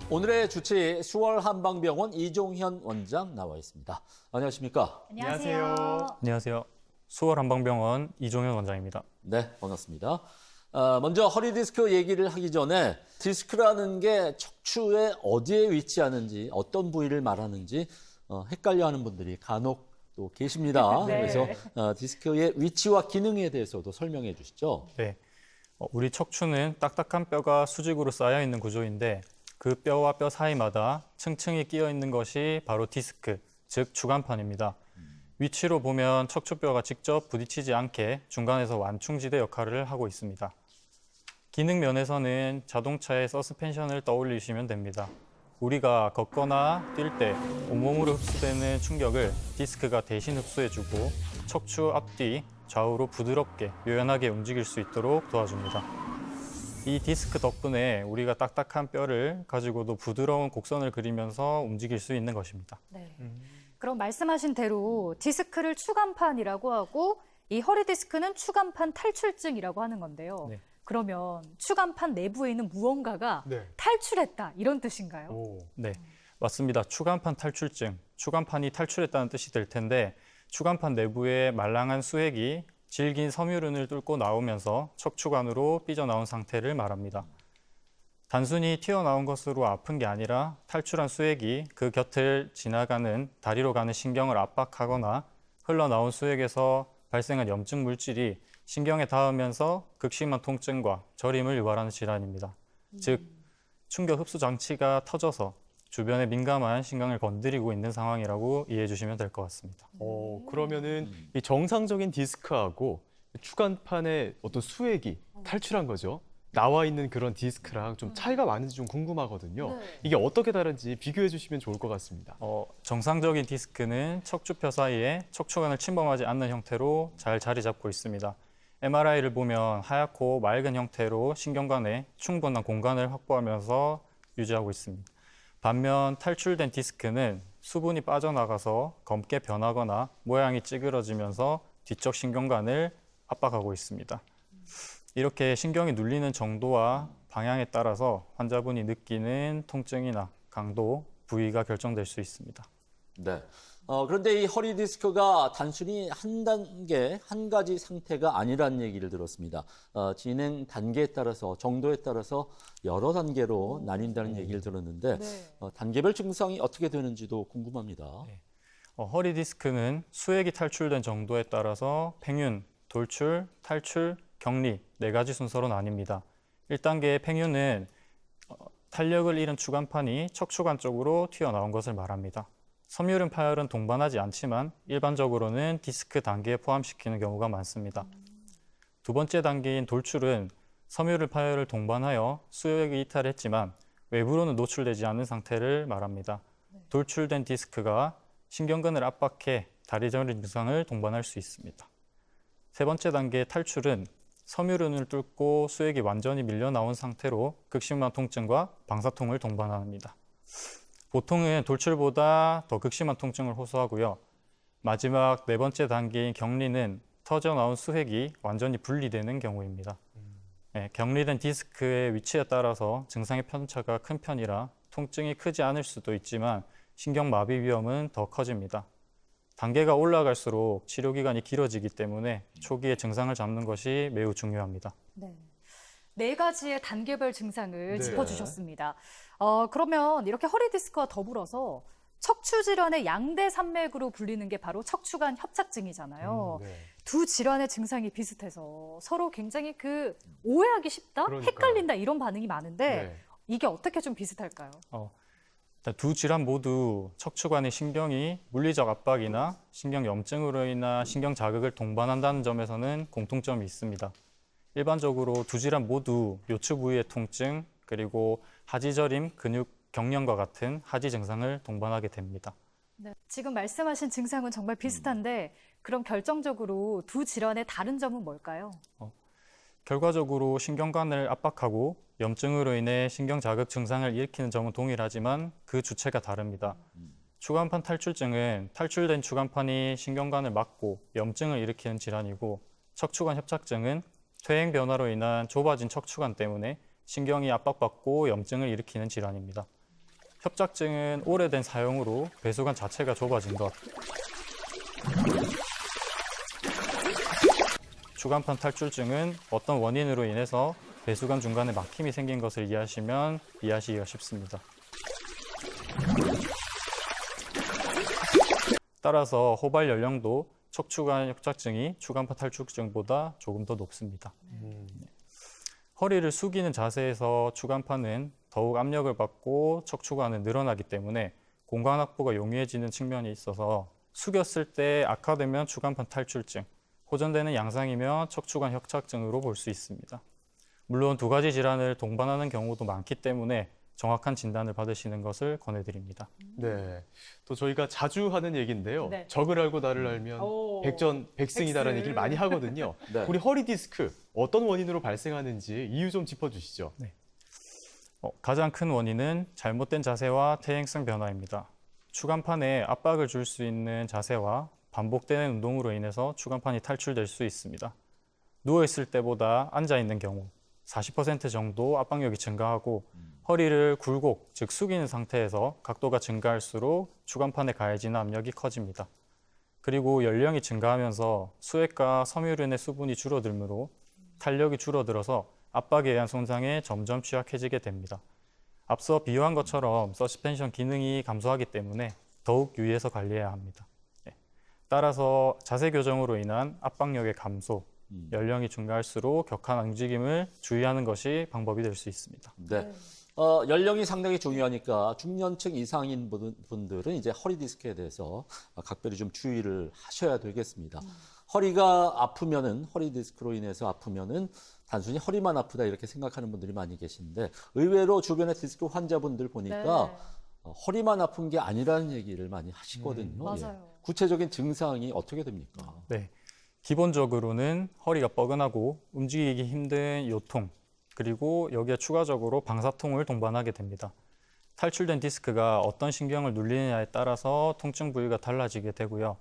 오늘의 주치 수월 한방병원 이종현 원장 나와 있습니다. 안녕하십니까? 안녕하세요. 안녕하세요. 수월 한방병원 이종현 원장입니다. 네, 반갑습니다. 먼저 허리 디스크 얘기를 하기 전에 디스크라는 게 척추의 어디에 위치하는지 어떤 부위를 말하는지 헷갈려하는 분들이 간혹 또 계십니다. 네. 그래서 디스크의 위치와 기능에 대해서도 설명해 주시죠. 네, 우리 척추는 딱딱한 뼈가 수직으로 쌓여 있는 구조인데 그 뼈와 뼈 사이마다 층층이 끼어 있는 것이 바로 디스크, 즉 주간판입니다. 위치로 보면 척추뼈가 직접 부딪히지 않게 중간에서 완충지대 역할을 하고 있습니다. 기능 면에서는 자동차의 서스펜션을 떠올리시면 됩니다. 우리가 걷거나 뛸 때 온몸으로 흡수되는 충격을 디스크가 대신 흡수해주고 척추 앞뒤 좌우로 부드럽게 유연하게 움직일 수 있도록 도와줍니다. 이 디스크 덕분에 우리가 딱딱한 뼈를 가지고도 부드러운 곡선을 그리면서 움직일 수 있는 것입니다. 네. 그럼 말씀하신 대로 디스크를 추간판이라고 하고 이 허리 디스크는 추간판 탈출증이라고 하는 건데요. 네. 그러면 추간판 내부에 있는 무언가가 탈출했다 이런 뜻인가요? 네, 맞습니다. 추간판 탈출증, 추간판이 탈출했다는 뜻이 될 텐데 추간판 내부에 말랑한 수액이 질긴 섬유륜을 뚫고 나오면서 척추관으로 삐져나온 상태를 말합니다. 단순히 튀어나온 것으로 아픈 게 아니라 탈출한 수액이 그 곁을 지나가는 다리로 가는 신경을 압박하거나 흘러나온 수액에서 발생한 염증 물질이 신경에 닿으면서 극심한 통증과 저림을 유발하는 질환입니다. 즉, 충격 흡수 장치가 터져서 주변에 민감한 신경을 건드리고 있는 상황이라고 이해해 주시면 될 것 같습니다. 그러면은 이 정상적인 디스크하고 추간판의 어떤 수액이 탈출한 거죠. 나와 있는 그런 디스크랑 좀 차이가 많은지 좀 궁금하거든요. 이게 어떻게 다른지 비교해 주시면 좋을 것 같습니다. 정상적인 디스크는 척추뼈 사이에 척추관을 침범하지 않는 형태로 잘 자리 잡고 있습니다. MRI를 보면 하얗고 맑은 형태로 신경관에 충분한 공간을 확보하면서 유지하고 있습니다. 반면 탈출된 디스크는 수분이 빠져나가서 검게 변하거나 모양이 찌그러지면서 뒤쪽 신경관을 압박하고 있습니다. 이렇게 신경이 눌리는 정도와 방향에 따라서 환자분이 느끼는 통증이나 강도, 부위가 결정될 수 있습니다. 네. 그런데 이 허리 디스크가 단순히 한 단계, 한 가지 상태가 아니라는 얘기를 들었습니다. 진행 단계에 따라서, 정도에 따라서 여러 단계로 나뉜다는 얘기를 들었는데 단계별 증상이 어떻게 되는지도 궁금합니다. 네. 허리 디스크는 수액이 탈출된 정도에 따라서 팽윤, 돌출, 탈출, 격리 4가지 순서로 나뉩니다. 1단계의 팽윤은 탄력을 잃은 추간판이 척추관 쪽으로 튀어나온 것을 말합니다. 섬유륜 파열은 동반하지 않지만 일반적으로는 디스크 단계에 포함시키는 경우가 많습니다. 두 번째 단계인 돌출은 섬유륜 파열을 동반하여 수액이 이탈했지만 외부로는 노출되지 않은 상태를 말합니다. 돌출된 디스크가 신경근을 압박해 다리 저림 증상을 동반할 수 있습니다. 세 번째 단계의 탈출은 섬유륜을 뚫고 수액이 완전히 밀려 나온 상태로 극심한 통증과 방사통을 동반합니다. 보통은 돌출보다 더 극심한 통증을 호소하고요. 마지막 4번째 단계인 격리는 터져 나온 수액이 완전히 분리되는 경우입니다. 네, 격리된 디스크의 위치에 따라서 증상의 편차가 큰 편이라 통증이 크지 않을 수도 있지만 신경마비 위험은 더 커집니다. 단계가 올라갈수록 치료기간이 길어지기 때문에 초기에 증상을 잡는 것이 매우 중요합니다. 네 가지의 단계별 증상을 짚어주셨습니다. 그러면 이렇게 허리 디스크와 더불어서 척추 질환의 양대 산맥으로 불리는 게 바로 척추관 협착증이잖아요. 두 질환의 증상이 비슷해서 서로 굉장히 오해하기 쉽다, 헷갈린다 이런 반응이 많은데 이게 어떻게 좀 비슷할까요? 두 질환 모두 척추관의 신경이 물리적 압박이나 신경 염증으로 인한 신경 자극을 동반한다는 점에서는 공통점이 있습니다. 일반적으로 두 질환 모두 요추 부위의 통증, 그리고 하지 저림, 근육 경련과 같은 하지 증상을 동반하게 됩니다. 네, 지금 말씀하신 증상은 정말 비슷한데 그럼 결정적으로 두 질환의 다른 점은 뭘까요? 결과적으로 신경관을 압박하고 염증으로 인해 신경 자극 증상을 일으키는 점은 동일하지만 그 주체가 다릅니다. 추간판 탈출증은 탈출된 추간판이 신경관을 막고 염증을 일으키는 질환이고 척추관 협착증은 퇴행 변화로 인한 좁아진 척추관 때문에 신경이 압박받고 염증을 일으키는 질환입니다. 협착증은 오래된 사용으로 배수관 자체가 좁아진 것, 추간판 탈출증은 어떤 원인으로 인해서 배수관 중간에 막힘이 생긴 것을 이해하시면 이해하시기가 쉽습니다. 따라서 호발 연령도 척추관 협착증이 추간판 탈출증보다 조금 더 높습니다. 허리를 숙이는 자세에서 추간판은 더욱 압력을 받고 척추관은 늘어나기 때문에 공간 확보가 용이해지는 측면이 있어서 숙였을 때 악화되면 추간판 탈출증, 호전되는 양상이면 척추관 협착증으로 볼 수 있습니다. 물론 두 가지 질환을 동반하는 경우도 많기 때문에 정확한 진단을 받으시는 것을 권해드립니다. 네. 또 저희가 자주 하는 얘기인데요. 네. 적을 알고 나를 알면 오, 백전백승이다라는 백승. 얘기를 많이 하거든요. 네. 우리 허리 디스크 어떤 원인으로 발생하는지 이유 좀 짚어주시죠. 가장 큰 원인은 잘못된 자세와 퇴행성 변화입니다. 추간판에 압박을 줄 수 있는 자세와 반복되는 운동으로 인해서 추간판이 탈출될 수 있습니다. 누워있을 때보다 앉아있는 경우 40% 정도 압박력이 증가하고 허리를 굴곡, 즉 숙이는 상태에서 각도가 증가할수록 추간판에 가해지는 압력이 커집니다. 그리고 연령이 증가하면서 수액과 섬유륜의 수분이 줄어들므로 탄력이 줄어들어서 압박에 의한 손상에 점점 취약해지게 됩니다. 앞서 비유한 것처럼 서스펜션 기능이 감소하기 때문에 더욱 유의해서 관리해야 합니다. 따라서 자세 교정으로 인한 압박력의 감소, 연령이 증가할수록 격한 움직임을 주의하는 것이 방법이 될 수 있습니다. 네. 연령이 상당히 중요하니까 중년층 이상인 분들은 이제 허리 디스크에 대해서 각별히 좀 주의를 하셔야 되겠습니다. 허리가 아프면은, 허리 디스크로 인해서 아프면은 단순히 허리만 아프다 이렇게 생각하는 분들이 많이 계신데 의외로 주변의 디스크 환자분들 보니까 허리만 아픈 게 아니라는 얘기를 많이 하시거든요. 맞아요. 구체적인 증상이 어떻게 됩니까? 네. 기본적으로는 허리가 뻐근하고 움직이기 힘든 요통, 그리고 여기에 추가적으로 방사통을 동반하게 됩니다. 탈출된 디스크가 어떤 신경을 눌리느냐에 따라서 통증 부위가 달라지게 되고요.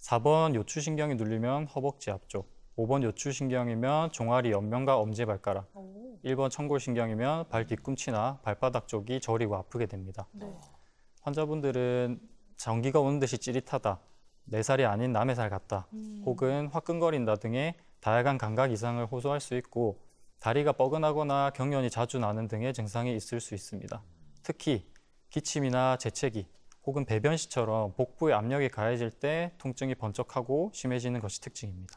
4번 요추신경이 눌리면 허벅지 앞쪽, 5번 요추신경이면 종아리 옆면과 엄지발가락, 1번 청골신경이면 발 뒤꿈치나 발바닥 쪽이 저리고 아프게 됩니다. 네. 환자분들은 전기가 오는 듯이 찌릿하다, 4살이 아닌 남의 살 같다, 혹은 화끈거린다 등의 다양한 감각 이상을 호소할 수 있고 다리가 뻐근하거나 경련이 자주 나는 등의 증상이 있을 수 있습니다. 특히 기침이나 재채기 혹은 배변 시처럼 복부에 압력이 가해질 때 통증이 번쩍하고 심해지는 것이 특징입니다.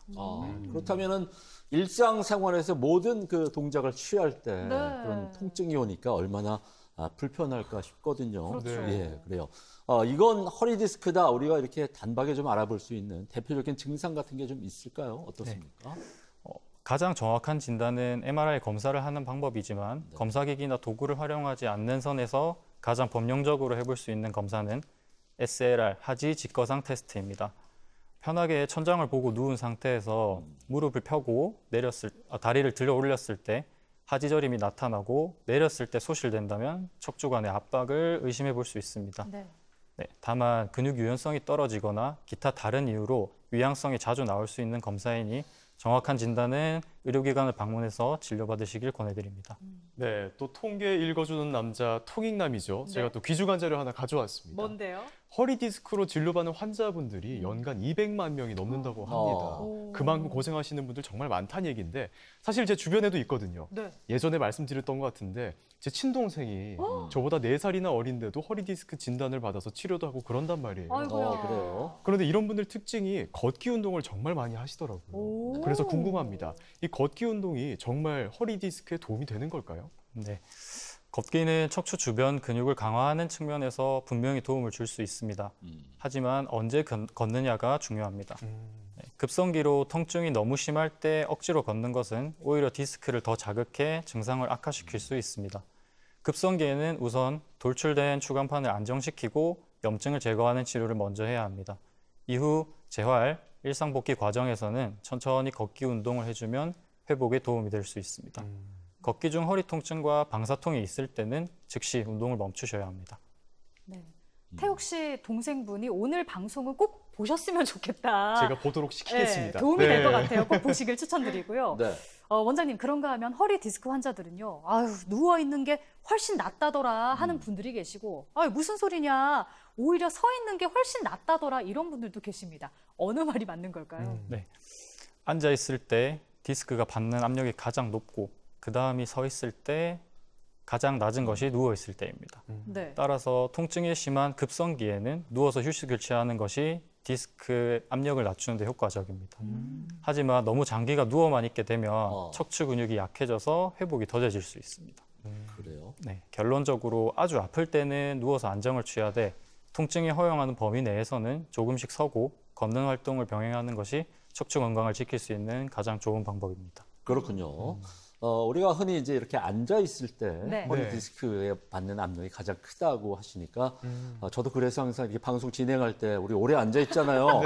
그렇다면은 일상생활에서 모든 그 동작을 취할 때 그런 통증이 오니까 얼마나 불편할까 싶거든요. 그렇죠. 예, 그래요. 이건 허리 디스크다. 우리가 이렇게 단박에 좀 알아볼 수 있는 대표적인 증상 같은 게 좀 있을까요? 어떻습니까? 가장 정확한 진단은 MRI 검사를 하는 방법이지만 검사기기나 도구를 활용하지 않는 선에서 가장 범용적으로 해볼 수 있는 검사는 SLR, 하지 직거상 테스트입니다. 편하게 천장을 보고 누운 상태에서 무릎을 펴고 다리를 들어 올렸을 때 하지저림이 나타나고 내렸을 때 소실된다면 척추관의 압박을 의심해 볼 수 있습니다. 네. 다만 근육 유연성이 떨어지거나 기타 다른 이유로 위양성이 자주 나올 수 있는 검사이니 정확한 진단은 의료기관을 방문해서 진료받으시길 권해드립니다. 네, 또 통계 읽어주는 남자 통익남이죠. 네. 제가 또 귀중한 자료 하나 가져왔습니다. 뭔데요? 허리 디스크로 진료받는 환자분들이 연간 200만 명이 넘는다고 합니다. 그만큼 고생하시는 분들 정말 많다는 얘기인데 사실 제 주변에도 있거든요. 네. 예전에 말씀드렸던 것 같은데 제 친동생이 저보다 4살이나 어린데도 허리 디스크 진단을 받아서 치료도 하고 그런단 말이에요. 아이고야. 그래요? 그런데 이런 분들 특징이 걷기 운동을 정말 많이 하시더라고요. 오. 그래서 궁금합니다. 이 걷기 운동이 정말 허리 디스크에 도움이 되는 걸까요? 네. 걷기는 척추 주변 근육을 강화하는 측면에서 분명히 도움을 줄 수 있습니다. 하지만 언제 걷느냐가 중요합니다. 급성기로 통증이 너무 심할 때 억지로 걷는 것은 오히려 디스크를 더 자극해 증상을 악화시킬 수 있습니다. 급성기에는 우선 돌출된 추간판을 안정시키고 염증을 제거하는 치료를 먼저 해야 합니다. 이후 재활, 일상복귀 과정에서는 천천히 걷기 운동을 해주면 회복에 도움이 될 수 있습니다. 걷기 중 허리 통증과 방사통이 있을 때는 즉시 운동을 멈추셔야 합니다. 네. 태욱 씨 동생분이 오늘 방송은 꼭 보셨으면 좋겠다. 제가 보도록 시키겠습니다. 네, 도움이 될 네. 것 같아요. 꼭 보시길 추천드리고요. 네. 원장님, 그런가 하면 허리 디스크 환자들은요, 아유, 누워있는 게 훨씬 낫다더라 하는 분들이 계시고, 아유, 무슨 소리냐, 오히려 서 있는 게 훨씬 낫다더라 이런 분들도 계십니다. 어느 말이 맞는 걸까요? 네. 앉아 있을 때 디스크가 받는 압력이 가장 높고 그 다음이 서 있을 때 가장 낮은 것이 누워 있을 때입니다. 네. 따라서 통증이 심한 급성기에는 누워서 휴식을 취하는 것이 디스크 압력을 낮추는 데 효과적입니다. 하지만 너무 장기가 누워만 있게 되면 척추 근육이 약해져서 회복이 더뎌질 수 있습니다. 그래요. 네, 결론적으로 아주 아플 때는 누워서 안정을 취하되 통증이 허용하는 범위 내에서는 조금씩 서고 걷는 활동을 병행하는 것이 척추 건강을 지킬 수 있는 가장 좋은 방법입니다. 그렇군요. 우리가 흔히 이제 이렇게 앉아 있을 때 네. 허리 네. 디스크에 받는 압력이 가장 크다고 하시니까 저도 그래서 항상 이렇게 방송 진행할 때 우리 오래 앉아 있잖아요.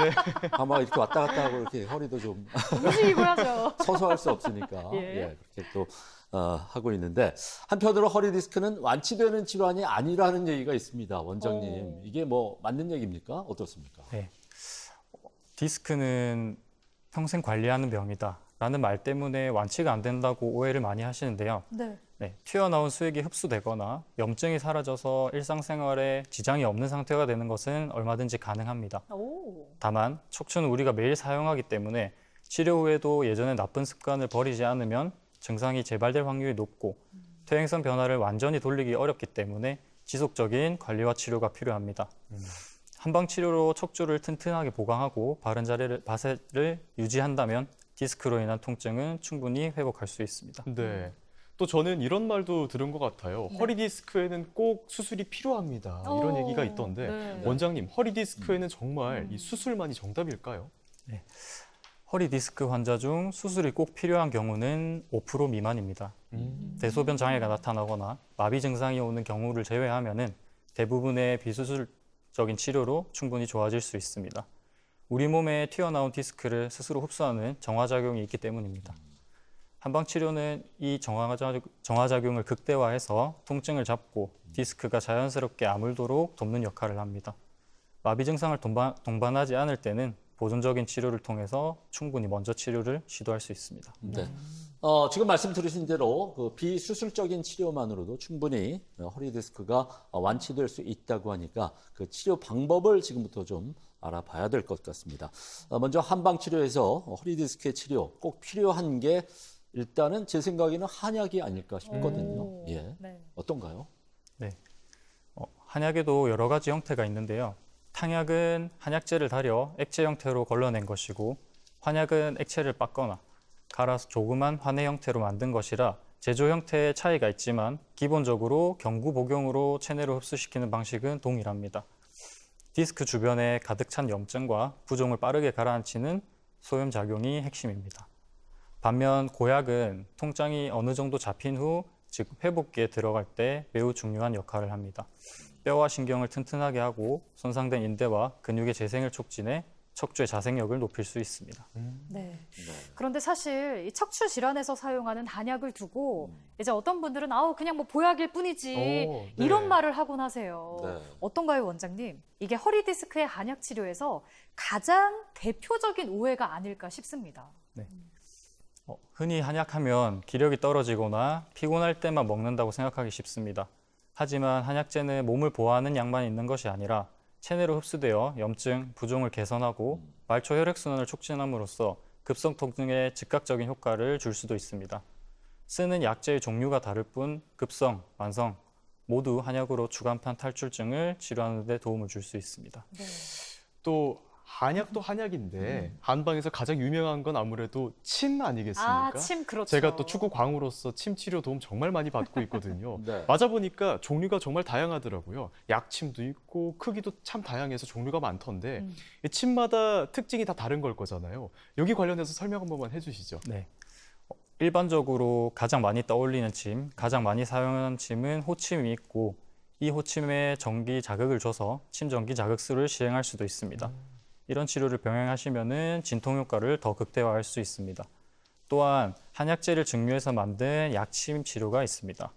아마 이렇게 왔다 갔다 하고 이렇게 허리도 좀 움직이고 하죠. 서서 할 수 없으니까 예. 그렇게 또 하고 있는데 한편으로 허리 디스크는 완치되는 질환이 아니라는 얘기가 있습니다. 원장님, 이게 뭐 맞는 얘기입니까? 어떻습니까? 네. 디스크는 평생 관리하는 병이다 라는 말 때문에 완치가 안 된다고 오해를 많이 하시는데요. 네. 네, 튀어나온 수액이 흡수되거나 염증이 사라져서 일상생활에 지장이 없는 상태가 되는 것은 얼마든지 가능합니다. 오. 다만 척추는 우리가 매일 사용하기 때문에 치료 후에도 예전의 나쁜 습관을 버리지 않으면 증상이 재발될 확률이 높고 퇴행성 변화를 완전히 돌리기 어렵기 때문에 지속적인 관리와 치료가 필요합니다. 한방 치료로 척추를 튼튼하게 보강하고 바른 자세를 유지한다면 디스크로 인한 통증은 충분히 회복할 수 있습니다. 네. 또 저는 이런 말도 들은 것 같아요. 네. 허리 디스크에는 꼭 수술이 필요합니다. 이런 얘기가 있던데 네. 원장님, 허리 디스크에는 정말 이 수술만이 정답일까요? 허리 디스크 환자 중 수술이 꼭 필요한 경우는 5% 미만입니다. 대소변 장애가 나타나거나 마비 증상이 오는 경우를 제외하면은 대부분의 비수술적인 치료로 충분히 좋아질 수 있습니다. 우리 몸에 튀어나온 디스크를 스스로 흡수하는 정화작용이 있기 때문입니다. 한방치료는 이 정화작용을 극대화해서 통증을 잡고 디스크가 자연스럽게 아물도록 돕는 역할을 합니다. 마비 증상을 동반하지 않을 때는 보존적인 치료를 통해서 충분히 먼저 치료를 시도할 수 있습니다. 네. 지금 말씀 들으신 대로 그 비수술적인 치료만으로도 충분히 허리 디스크가 완치될 수 있다고 하니까 그 치료 방법을 지금부터 좀 알아봐야 될 것 같습니다. 먼저 한방 치료에서 허리 디스크의 치료 꼭 필요한 게 일단은 제 생각에는 한약이 아닐까 싶거든요. 예. 네. 어떤가요? 네. 한약에도 여러 가지 형태가 있는데요. 탕약은 한약재를 달여 액체 형태로 걸러낸 것이고 환약은 액체를 빻거나 갈아서 조그만 환의 형태로 만든 것이라 제조 형태의 차이가 있지만 기본적으로 경구 복용으로 체내로 흡수시키는 방식은 동일합니다. 디스크 주변에 가득 찬 염증과 부종을 빠르게 가라앉히는 소염작용이 핵심입니다. 반면 고약은 통증이 어느 정도 잡힌 후 즉 회복기에 들어갈 때 매우 중요한 역할을 합니다. 뼈와 신경을 튼튼하게 하고 손상된 인대와 근육의 재생을 촉진해 척추의 자생력을 높일 수 있습니다. 네. 그런데 사실 이 척추 질환에서 사용하는 한약을 두고 이제 어떤 분들은 그냥 뭐 보약일 뿐이지 네. 이런 말을 하곤 하세요. 네. 어떤가요, 원장님? 이게 허리 디스크의 한약 치료에서 가장 대표적인 오해가 아닐까 싶습니다. 흔히 한약하면 기력이 떨어지거나 피곤할 때만 먹는다고 생각하기 쉽습니다. 하지만 한약재는 몸을 보호하는 약만 있는 것이 아니라 체내로 흡수되어 염증, 부종을 개선하고 말초 혈액순환을 촉진함으로써 급성 통증에 즉각적인 효과를 줄 수도 있습니다. 쓰는 약재의 종류가 다를 뿐 급성, 만성 모두 한약으로 주간판 탈출증을 치료하는 데 도움을 줄 수 있습니다. 네. 또 한약도 한약인데 한방에서 가장 유명한 건 아무래도 침 아니겠습니까? 침 그렇죠. 제가 또 축구 광으로서 침 치료 도움 정말 많이 받고 있거든요. 네. 맞아보니까 종류가 정말 다양하더라고요. 약침도 있고 크기도 참 다양해서 종류가 많던데 이 침마다 특징이 다 다른 걸 거잖아요. 여기 관련해서 설명 한 번만 해주시죠. 네. 일반적으로 가장 많이 떠올리는 침, 가장 많이 사용하는 침은 호침이 있고 이 호침에 전기 자극을 줘서 침 전기 자극술을 시행할 수도 있습니다. 이런 치료를 병행하시면은 진통 효과를 더 극대화할 수 있습니다. 또한 한약재를 증류해서 만든 약침 치료가 있습니다.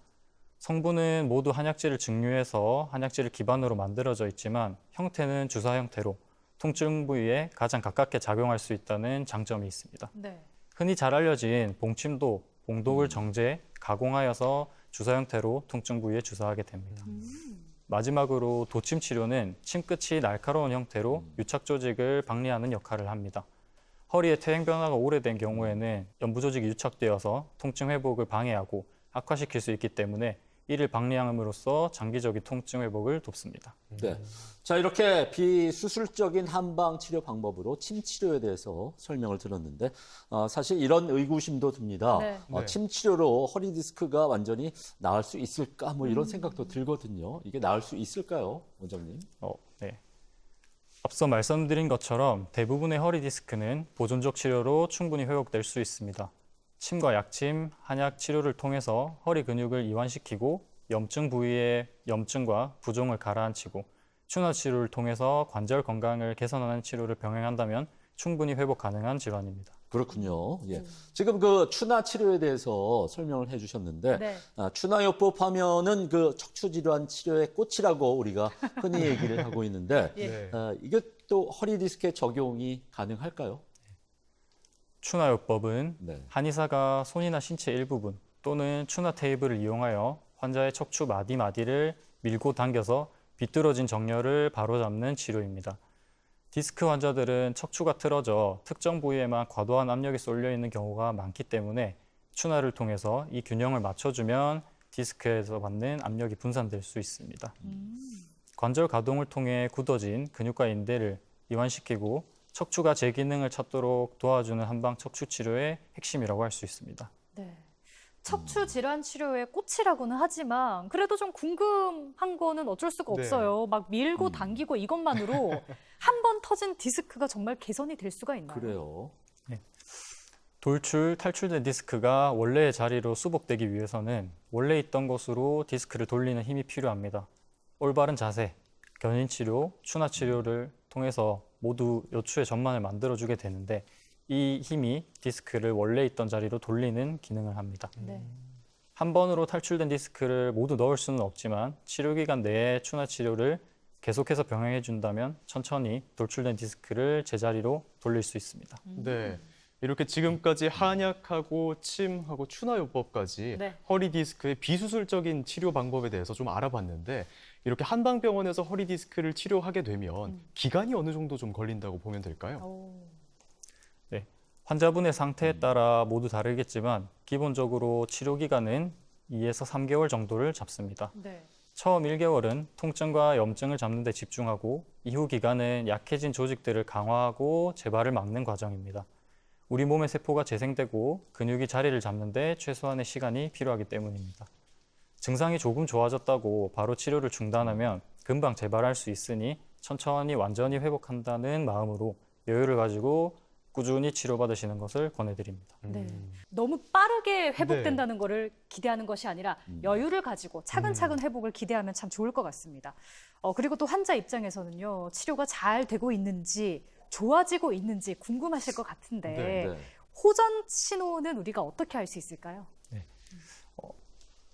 성분은 모두 한약재를 증류해서 한약재를 기반으로 만들어져 있지만 형태는 주사 형태로 통증 부위에 가장 가깝게 작용할 수 있다는 장점이 있습니다. 네. 흔히 잘 알려진 봉침도 봉독을 정제, 가공하여서 주사 형태로 통증 부위에 주사하게 됩니다. 마지막으로 도침 치료는 침끝이 날카로운 형태로 유착 조직을 박리하는 역할을 합니다. 허리의 퇴행 변화가 오래된 경우에는 연부 조직이 유착되어서 통증 회복을 방해하고 악화시킬 수 있기 때문에 이를 방리함으로써 장기적인 통증 회복을 돕습니다. 네. 자, 이렇게 비수술적인 한방 치료 방법으로 침 치료에 대해서 설명을 들었는데 사실 이런 의구심도 듭니다. 네. 침 치료로 허리 디스크가 완전히 나을 수 있을까? 뭐 이런 생각도 들거든요. 이게 나을 수 있을까요, 원장님? 네. 앞서 말씀드린 것처럼 대부분의 허리 디스크는 보존적 치료로 충분히 회복될 수 있습니다. 침과 약침, 한약 치료를 통해서 허리 근육을 이완시키고 염증 부위의 염증과 부종을 가라앉히고 추나 치료를 통해서 관절 건강을 개선하는 치료를 병행한다면 충분히 회복 가능한 질환입니다. 그렇군요. 예. 지금 그 추나 치료에 대해서 설명을 해주셨는데 네. 추나요법 하면은 그 척추 질환 치료의 꽃이라고 우리가 흔히 얘기를 하고 있는데 예. 이게 또 허리 디스크에 적용이 가능할까요? 추나요법은 네. 한의사가 손이나 신체 일부분 또는 추나 테이블을 이용하여 환자의 척추 마디마디를 밀고 당겨서 비뚤어진 정렬을 바로잡는 치료입니다. 디스크 환자들은 척추가 틀어져 특정 부위에만 과도한 압력이 쏠려 있는 경우가 많기 때문에 추나를 통해서 이 균형을 맞춰주면 디스크에서 받는 압력이 분산될 수 있습니다. 관절 가동을 통해 굳어진 근육과 인대를 이완시키고 척추가 제 기능을 찾도록 도와주는 한방 척추 치료의 핵심이라고 할 수 있습니다. 네. 척추 질환 치료의 꽃이라고는 하지만 그래도 좀 궁금한 거는 어쩔 수가 네. 없어요. 막 밀고 당기고 이것만으로 한 번 터진 디스크가 정말 개선이 될 수가 있나요? 그래요. 탈출된 디스크가 원래의 자리로 수복되기 위해서는 원래 있던 곳으로 디스크를 돌리는 힘이 필요합니다. 올바른 자세, 견인 치료, 추나 치료를 통해서 모두 요추의 전만을 만들어주게 되는데 이 힘이 디스크를 원래 있던 자리로 돌리는 기능을 합니다. 네. 한 번으로 탈출된 디스크를 모두 넣을 수는 없지만 치료 기간 내에 추나 치료를 계속해서 병행해 준다면 천천히 돌출된 디스크를 제자리로 돌릴 수 있습니다. 네. 이렇게 지금까지 한약하고 침하고 추나요법까지 네. 허리 디스크의 비수술적인 치료 방법에 대해서 좀 알아봤는데 이렇게 한방병원에서 허리 디스크를 치료하게 되면 기간이 어느 정도 좀 걸린다고 보면 될까요? 오. 환자분의 상태에 따라 모두 다르겠지만 기본적으로 치료 기간은 2에서 3개월 정도를 잡습니다. 네. 처음 1개월은 통증과 염증을 잡는 데 집중하고 이후 기간은 약해진 조직들을 강화하고 재발을 막는 과정입니다. 우리 몸의 세포가 재생되고 근육이 자리를 잡는 데 최소한의 시간이 필요하기 때문입니다. 증상이 조금 좋아졌다고 바로 치료를 중단하면 금방 재발할 수 있으니 천천히 완전히 회복한다는 마음으로 여유를 가지고 꾸준히 치료받으시는 것을 권해드립니다. 네. 너무 빠르게 회복된다는 거를 기대하는 것이 아니라 여유를 가지고 차근차근 회복을 기대하면 참 좋을 것 같습니다. 그리고 또 환자 입장에서는요, 치료가 잘 되고 있는지, 좋아지고 있는지 궁금하실 것 같은데, 네. 호전 신호는 우리가 어떻게 알 수 있을까요?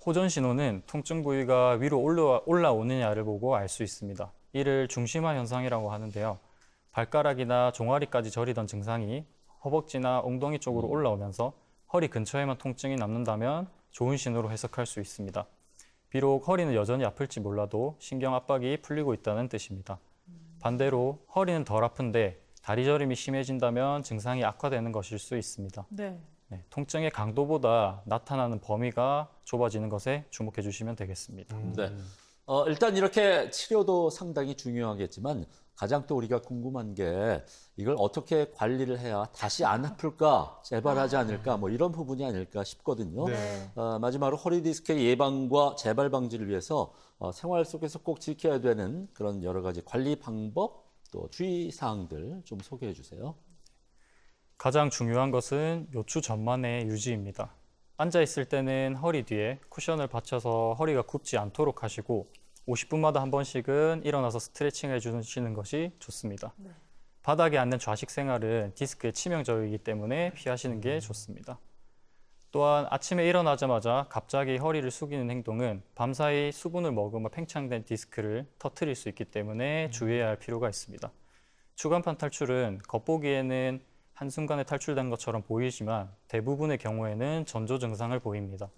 호전 신호는 통증 부위가 위로 올라오느냐를 보고 알 수 있습니다. 이를 중심화 현상이라고 하는데요. 발가락이나 종아리까지 저리던 증상이 허벅지나 엉덩이 쪽으로 올라오면서 허리 근처에만 통증이 남는다면 좋은 신호로 해석할 수 있습니다. 비록 허리는 여전히 아플지 몰라도 신경 압박이 풀리고 있다는 뜻입니다. 반대로 허리는 덜 아픈데 다리 저림이 심해진다면 증상이 악화되는 것일 수 있습니다. 네. 통증의 강도보다 나타나는 범위가 좁아지는 것에 주목해 주시면 되겠습니다. 네. 일단 이렇게 치료도 상당히 중요하겠지만 가장 또 우리가 궁금한 게 이걸 어떻게 관리를 해야 다시 안 아플까, 재발하지 않을까, 뭐 이런 부분이 아닐까 싶거든요. 네. 마지막으로 허리 디스크의 예방과 재발 방지를 위해서 생활 속에서 꼭 지켜야 되는 그런 여러 가지 관리 방법, 또 주의 사항들 좀 소개해 주세요. 가장 중요한 것은 요추 전만의 유지입니다. 앉아 있을 때는 허리 뒤에 쿠션을 받쳐서 허리가 굽지 않도록 하시고 50분마다 한 번씩은 일어나서 스트레칭을 해주시는 것이 좋습니다. 바닥에 앉는 좌식 생활은 디스크의 치명적이기 때문에 피하시는 게 좋습니다. 또한 아침에 일어나자마자 갑자기 허리를 숙이는 행동은 밤사이 수분을 머금어 팽창된 디스크를 터뜨릴 수 있기 때문에 주의해야 할 필요가 있습니다. 추간판 탈출은 겉보기에는 한순간에 탈출된 것처럼 보이지만 대부분의 경우에는 전조 증상을 보입니다.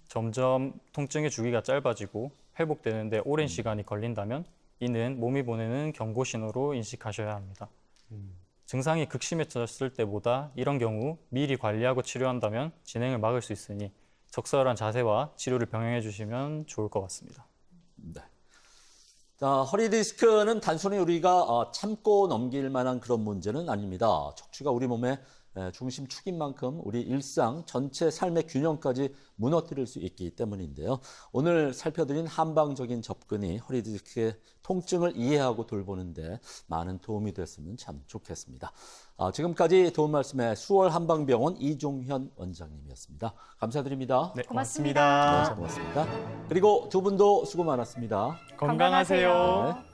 점점 통증의 주기가 짧아지고 회복되는데 오랜 시간이 걸린다면 이는 몸이 보내는 경고 신호로 인식하셔야 합니다. 증상이 극심해졌을 때보다 이런 경우 미리 관리하고 치료한다면 진행을 막을 수 있으니 적절한 자세와 치료를 병행해 주시면 좋을 것 같습니다. 네. 자, 허리 디스크는 단순히 우리가 참고 넘길 만한 그런 문제는 아닙니다. 척추가 우리 몸의 중심축인 만큼 우리 일상 전체 삶의 균형까지 무너뜨릴 수 있기 때문인데요. 오늘 살펴드린 한방적인 접근이 허리 디스크의 통증을 이해하고 돌보는데 많은 도움이 됐으면 참 좋겠습니다. 지금까지 도움 말씀의 수월 한방병원 이종현 원장님이었습니다. 감사드립니다. 네, 고맙습니다. 네, 고맙습니다. 그리고 두 분도 수고 많았습니다. 건강하세요. 네.